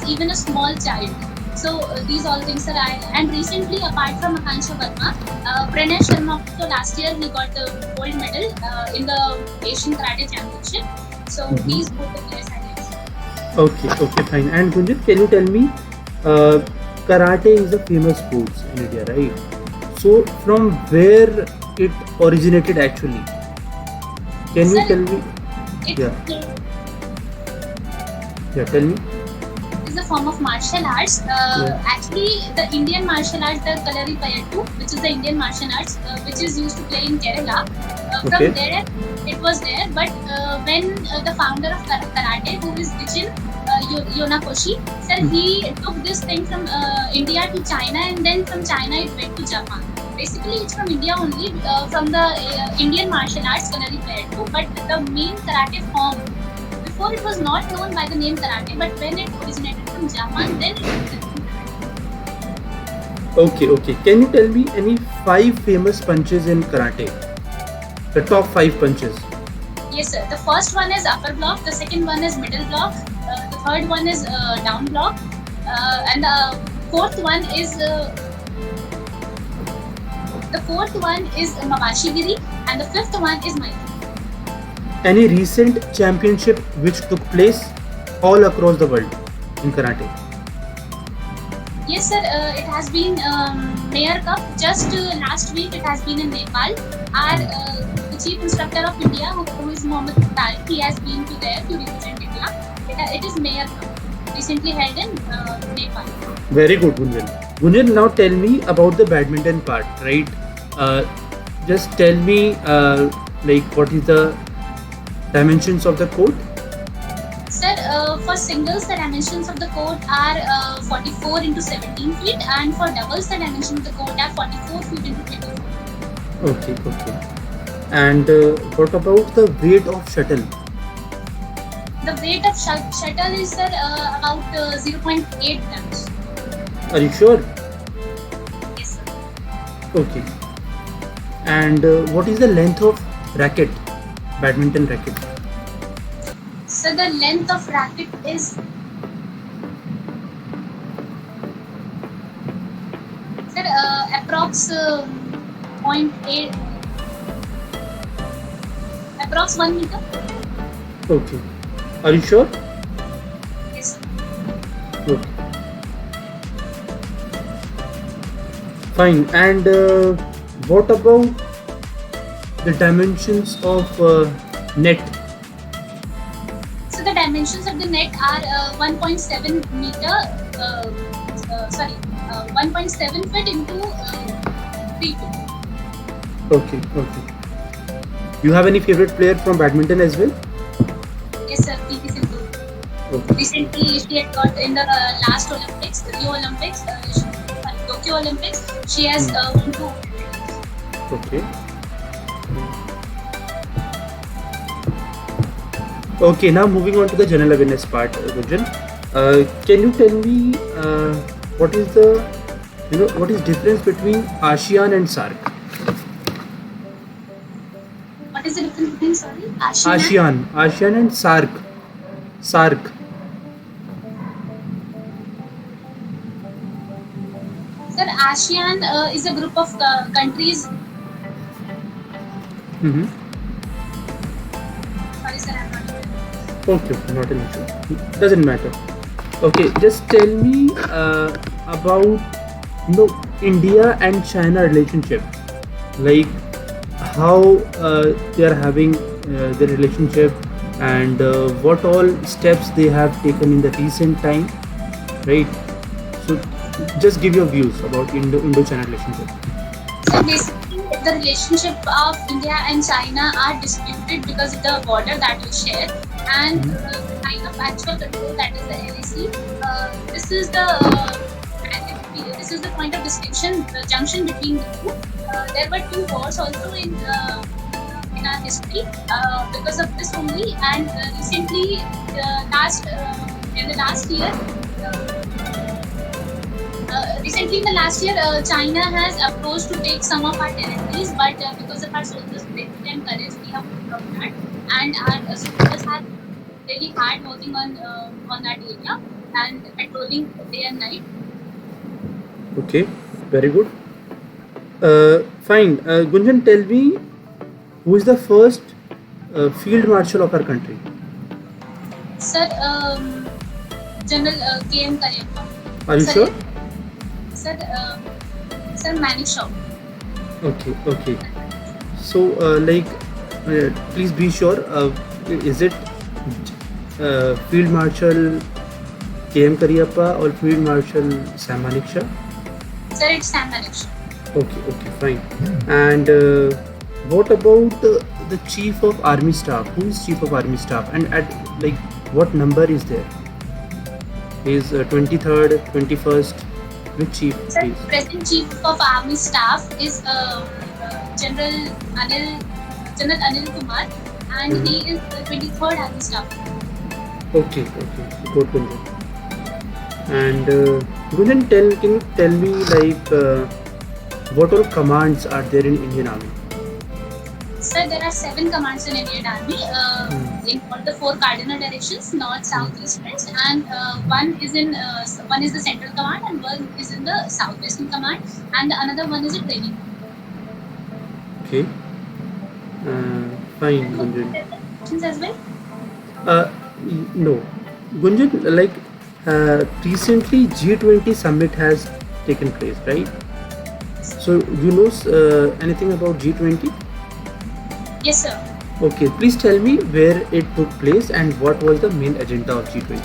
even a small child. So these all things are and recently apart from Akansha Verma, Pranay Sharma also last year he got the gold medal in the Asian Karate Championship. So these both the players I like. Okay, fine. And Gunjan, can you tell me, karate is a famous sport in India, right? So from where it originated actually? Can you tell me? Yeah, tell me. Is a form of martial arts. Actually, the Indian martial arts, the Kalari Payattu, which is the Indian martial arts, which is used to play in Kerala. From there, it was there. But when the founder of karate, who is Gichin Yonakoshi, sir, he took this thing from India to China, and then from China it went to Japan. Basically, it's from India only, from the Indian martial arts, Kalari Payattu. But the main karate form, before it was not known by the name karate, but when it originated from Japan, then it was karate. Okay. Can you tell me any 5 famous punches in karate? The top 5 punches. Yes, sir. The first one is upper block. The second one is middle block. The third one is down block. And the fourth one is Mawashigiri, and the fifth one is Maiti. Any recent championship which took place all across the world in karate? Yes, sir. It has been Mayor Cup. Just last week, it has been in Nepal. The chief instructor of India, who is Mohammed Tariq, he has been to there to represent India. It is Mayor Cup, recently held in Nepal. Very good, Gunjan. Gunjan, now tell me about the badminton part, right? Just tell me, what is the dimensions of the court? Sir, for singles, the dimensions of the court are 44 into 17 feet, and for doubles, the dimensions of the court are 44 feet into 24. Okay. And what about the weight of shuttle? The weight of shuttle is, sir, about 0.8 tons. Are you sure? Yes, sir. Okay. And what is the length of racket? Badminton racket. So the length of racket is, sir, approx 0.8, approx 1 meter. Okay. Are you sure? Yes, sir. Okay. Fine. And what about the dimensions of net? So the dimensions of the net are 1.7 meter. 1.7 feet into 3 feet. Okay. You have any favorite player from badminton as well? Yes, sir. PCSL. Okay. Recently, she had got in the last Olympics, the Rio Olympics, Tokyo Olympics. She has won 2. Okay, now moving on to the general awareness part, Gunjan. Can you tell me what is difference between ASEAN and SAARC? What is the difference between, sorry? ASEAN and SAARC. Sir, ASEAN is a group of countries. Sorry, sir, I'm not sure. Okay, not an issue. Doesn't matter. Okay, just tell me about India and China relationship. Like how they are having the relationship, and what all steps they have taken in the recent time, right? So just give your views about Indo-China relationship. So basically, the relationship of India and China are disputed because of the border that we share, and the kind of actual control, that is the LAC. This is the point of distinction, the junction between the two. There were 2 wars also in our history because of this only, and recently, in the last year. Recently, in the last year, China has approached to take some of our territories, but because of our soldiers' bravery and courage, we have put up that, and our soldiers have really hard working on that area. and patrolling day and night. Okay, very good. Fine. Gunjan, tell me, who is the first field marshal of our country? Sir, General K.M. Karyappa. Are you Sir, sure? Sir, Sir Manik Shah. Okay, okay. So, please be sure. Is it Field Marshal K.M. Karyappa or Field Marshal Sam Manik Shah? Sir, it's Sam Manik Shah. Okay, okay, fine. And what about the Chief of Army Staff? Who is Chief of Army Staff? And at like what number is there? Is 23rd, 21st? Which chief Sir, is? present Chief of Army Staff is General Anil Kumar, and he is the 23rd Army Staff. Okay, okay, good, Gunjan. And Gunjan, can you tell me like what all commands are there in Indian Army? Sir, there are 7 commands in Indian Army in all the 4 cardinal directions: north, south, east, west, and one is the central command, and one is in the southwestern command, and another one is a training. Okay, fine, Gunjan. Questions as well? No, Gunjan, like recently G20 summit has taken place, right? So you know anything about G20? Yes, sir. Okay, please tell me where it took place and what was the main agenda of G20.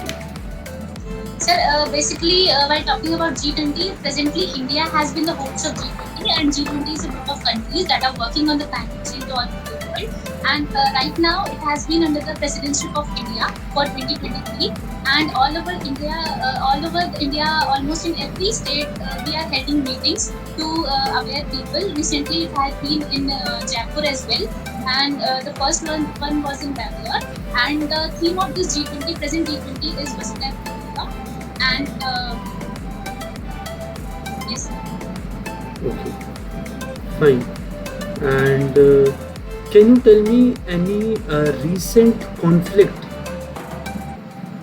Sir, basically, while talking about G20, presently India has been the host of G20, and G20 is a group of countries that are working on the climate change all over the world. And right now, it has been under the presidency of India for 2023, and all over India, almost in every state, we are having meetings to aware people. Recently, it has been in Jaipur as well, and the first one was in Bangalore. And the theme of this G20, present G20, is Vasudha. And yes. Okay, fine. And can you tell me any recent conflict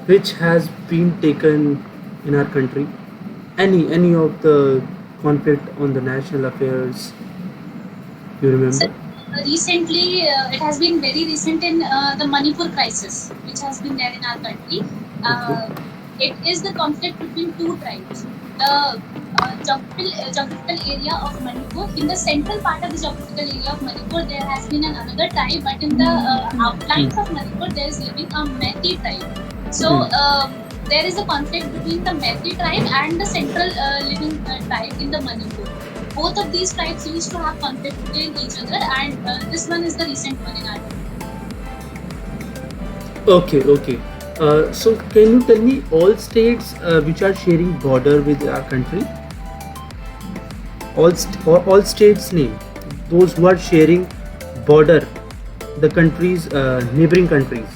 which has been taken in our country? Any of the conflict on the national affairs you remember? Sir, recently, it has been very recent in the Manipur crisis, which has been there in our country. It is the conflict between 2 tribes. The geographical area of Manipur, in the central part of the geographical area of Manipur, there has been another tribe, but in the outlines of Manipur, there is living a Methi tribe. So there is a conflict between the Methi tribe and the central living tribe in the Manipur. Both of these tribes used to have conflict between each other, and this one is the recent one in our country. Okay, okay. So can you tell me all states which are sharing border with our country? All states name, those who are sharing border, the countries, neighboring countries.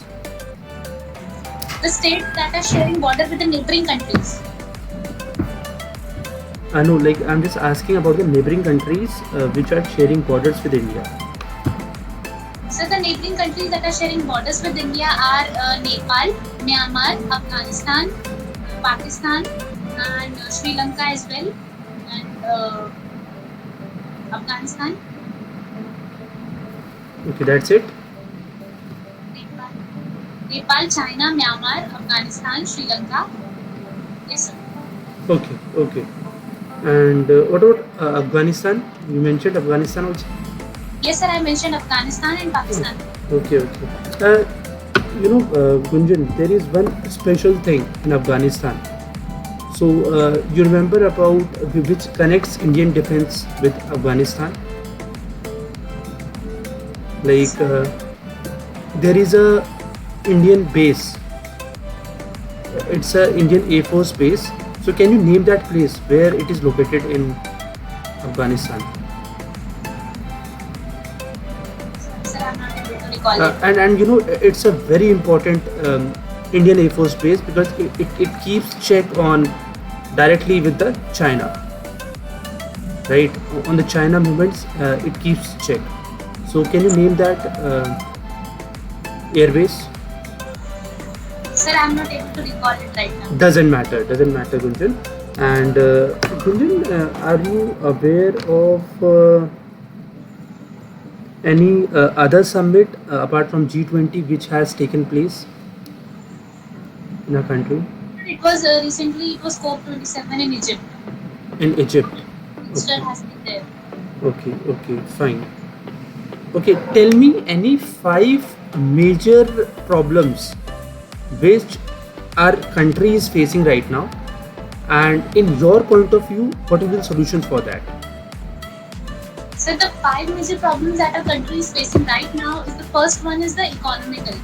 The states that are sharing border with the neighboring countries. I know, like I'm just asking about the neighboring countries which are sharing borders with India. So the neighboring countries that are sharing borders with India are Nepal, Myanmar, Afghanistan, Pakistan, and Sri Lanka as well, and Afghanistan. Okay, that's it. Nepal, China, Myanmar, Afghanistan, Sri Lanka. Yes, sir. Okay, okay. And what about Afghanistan? You mentioned Afghanistan also. Yes, sir. I mentioned Afghanistan and Pakistan. Okay, okay. Gunjan, there is one special thing in Afghanistan. So you remember about which connects Indian defense with Afghanistan? Like there is a Indian base. It's a Indian Airforce base. So can you name that place where it is located in Afghanistan? Sir, I'm not able to recall it. And you know, it's a very important Indian Air Force base because it keeps check on directly with the China, right? On the China movements, it keeps check. So can you name that airbase? Sir, Sir, I'm not able to recall it right now. Doesn't matter, Gunjan. And Gunjan, are you aware of any other summit apart from G20 which has taken place in our country? It was recently, it was COP27 in Egypt. In Egypt. Minister has been there. Okay, fine. Okay, tell me any 5 major problems which our country is facing right now, and in your point of view, what are the solutions for that? So the 5 major problems that our country is facing right now is, the first one is the economical.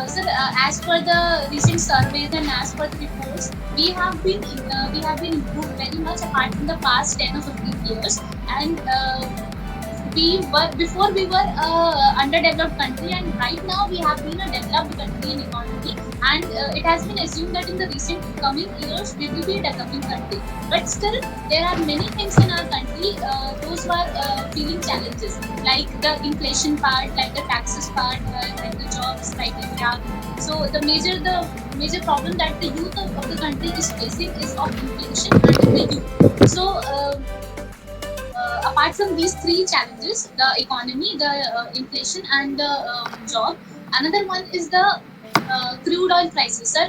Sir, as per the recent surveys and as per the reports, we have been improved very much apart from the past 10 or 15 years, and before we were underdeveloped country, and right now we have been a developed country in economy, and it has been assumed that in the recent coming years we will be a developing country. But still, there are many things in our country those who are feeling challenges, like the inflation part, like the taxes part, like the jobs criteria. So the major problem that the youth of the country is facing is of inflation and the youth. So apart from these 3 challenges, the economy, the inflation, and the job, another one is the crude oil prices. Sir,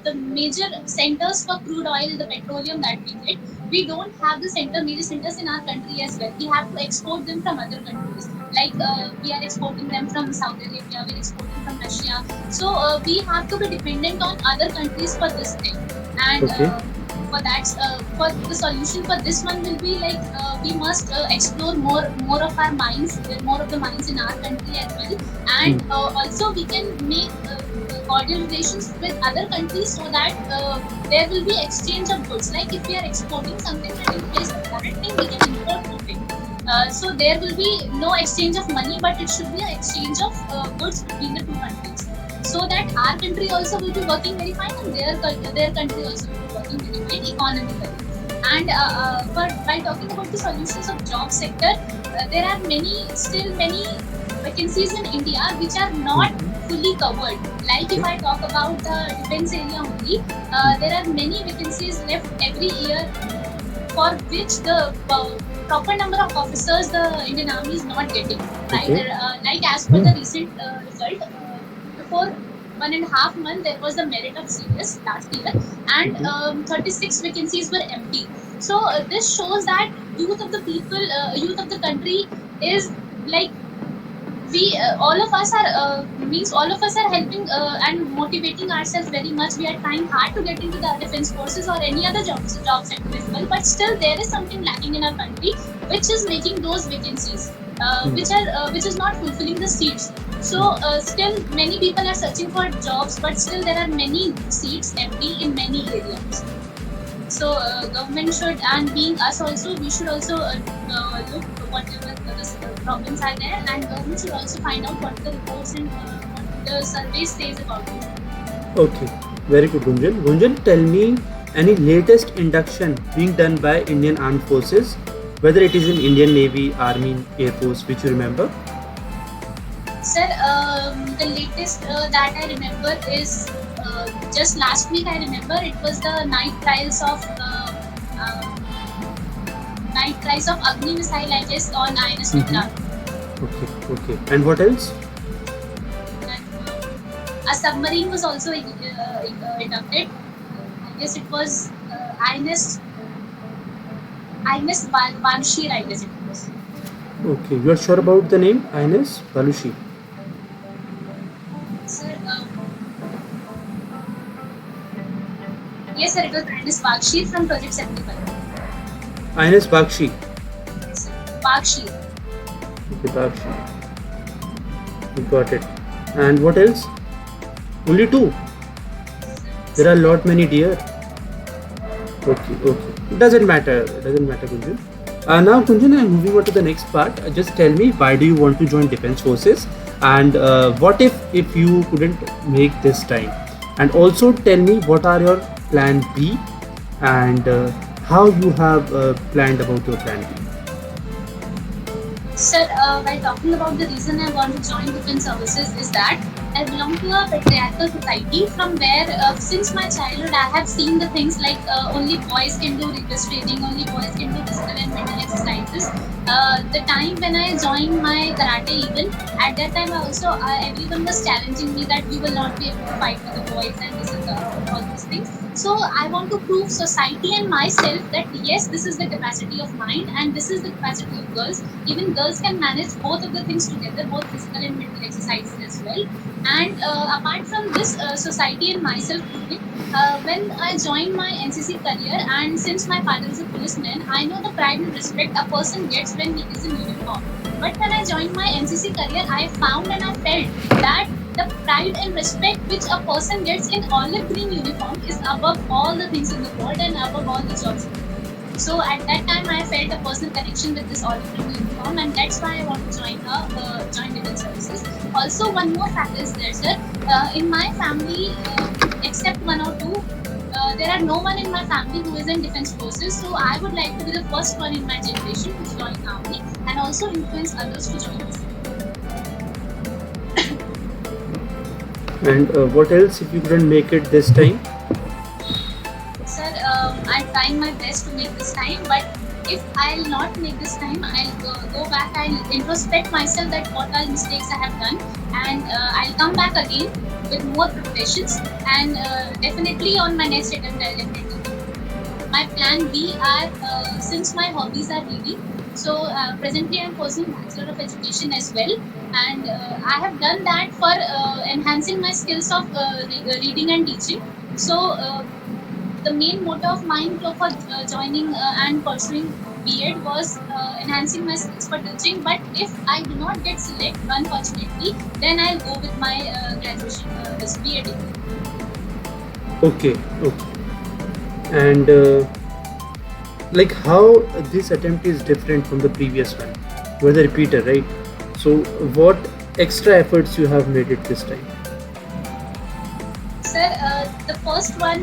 the major centers for crude oil, the petroleum that we get, we don't have the major centers in our country as well. We have to export them from other countries. Like we are exporting them from Saudi Arabia, we are exporting from Russia. So we have to be dependent on other countries for this thing. And for that, for the solution for this one will be like we must explore more of our mines, more of the mines in our country as well, and also we can make cordial relations with other countries so that there will be exchange of goods. Like if we are exporting something, and in place of that thing we can import something. So there will be no exchange of money, but it should be an exchange of goods between the 2 countries, so that our country also will be working very fine, and their country also will be working very fine economically. And by talking about the solutions of job sector, there are still many vacancies in India which are not fully covered. Like if I talk about the defense area only, there are many vacancies left every year for which the proper number of officers the Indian Army is not getting. Like as per the recent result, before 1.5 months there was the merit of CS last year, and 36 vacancies were empty. So this shows that youth of the country is like, we all of us are helping and motivating ourselves very much. We are trying hard to get into the defense forces or any other job sector as well, but still there is something lacking in our country which is making those vacancies which is not fulfilling the seats. So still many people are searching for jobs, but still there are many seats empty in many areas. So government should, and being us also, we should also look whatever the problems are there, and government should also find out what the reports and what the survey says about it. Okay, very good, Gunjan. Gunjan, tell me any latest induction being done by Indian Armed Forces, whether it is in Indian Navy, Army, Air Force, which you remember? Sir, the latest that I remember is just last week. I remember it was the night trials of Agni missile, I guess, on INET. Okay. And what else? And, a submarine was also inducted. I guess it was INET Banshir, I guess it was. Okay, you are sure about the name? INET Balushi. Sir, yes, sir, it was INET Bagshir from Project 75. INET Bakshi. Yes, sir. Bagshir. Okay, Bakshi. We got it. And what else? Only 2. There are many dear. Okay. Doesn't matter, Gunjan. Now, Gunjan, I'm moving on to the next part. Just tell me, why do you want to join Defense Forces? And what if you couldn't make this time? And also tell me, what are your plan B, and how you have planned about your plan B? Sir, while talking about the reason I want to join Defense Services is that I belong to a patriarchal society from where since my childhood I have seen the things like only boys can do rigorous training, only boys can do physical and mental exercises. The time when I joined my karate, even at that time also everyone was challenging me that you will not be able to fight with the boys and this is all these things. So I want to prove society and myself that yes, this is the capacity of mine and this is the capacity of girls. Even girls can manage both of the things together, both physical and mental exercises as well. And apart from this, society and myself proving, when I joined my NCC career, and since my father is a policeman, I know the pride and respect a person gets when he is in uniform. But when I joined my NCC career, I found and I felt that the pride and respect which a person gets in olive green uniform is above all the things in the world and above all the jobs in the world. So at that time, I felt a personal connection with this olive green uniform, and that's why I want to join defense services. Also, one more factor is there, sir. In my family, except one or two, there are no one in my family who is in defense forces. So I would like to be the first one in my generation to join army and also influence others to join this. And what else if you couldn't make it this time? Sir, I'm trying my best to make this time, but if I'll not make this time, I'll go back, I'll introspect myself that what all mistakes I have done, and I'll come back again with more preparations, and definitely on my next attempt I'll definitely do. My plan B are, since my hobbies are reading, so presently I'm pursuing Bachelor of Education as well, and I have done that for enhancing my skills of reading and teaching. So the main motto of mine for joining and pursuing B.Ed was enhancing my skills for teaching. But if I do not get selected, unfortunately, then I'll go with my graduation, this B.Ed degree. Okay. And like how this attempt is different from the previous one? You are the repeater, right? So what extra efforts you have made it this time? Sir, the first one,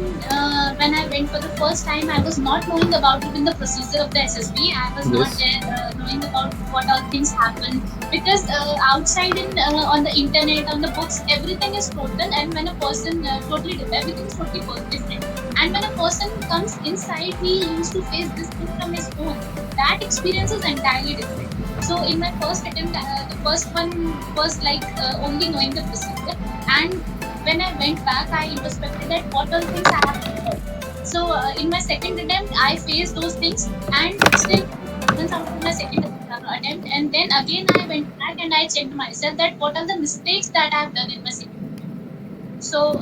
when I went for the first time, I was not knowing about even the procedure of the SSB. I was not there knowing about what all things happen, because outside on the internet, on the books, everything is total, and when a person everything is totally different. And when a person comes inside, he used to face this thing from his own. That experience is entirely different. So in my first attempt, the first one was like only knowing the procedure, and when I went back, I introspected that what all things I have to do. So in my second attempt, I faced those things, and still once after my second attempt, and then again I went back and I checked myself that what are the mistakes that I have done in my second attempt. So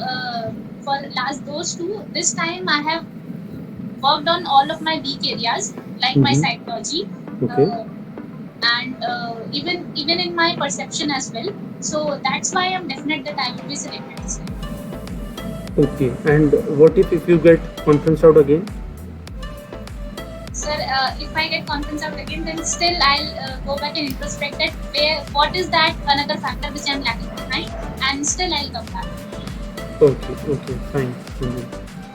for last those two, this time I have worked on all of my weak areas, like my psychology. Okay. And even in my perception as well. So that's why I'm definite that I will be selected this time. Okay. And what if you get conference out again? Sir, if I get conference out again, then still I'll go back and introspect that what is that another factor which I'm lacking behind, and still I'll come back. Okay, fine.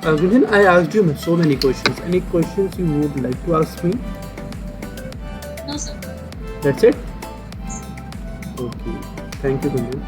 Gunjan, I asked you so many questions. Any questions you would like to ask me? No, sir. That's it? Okay. Thank you, Gunjan.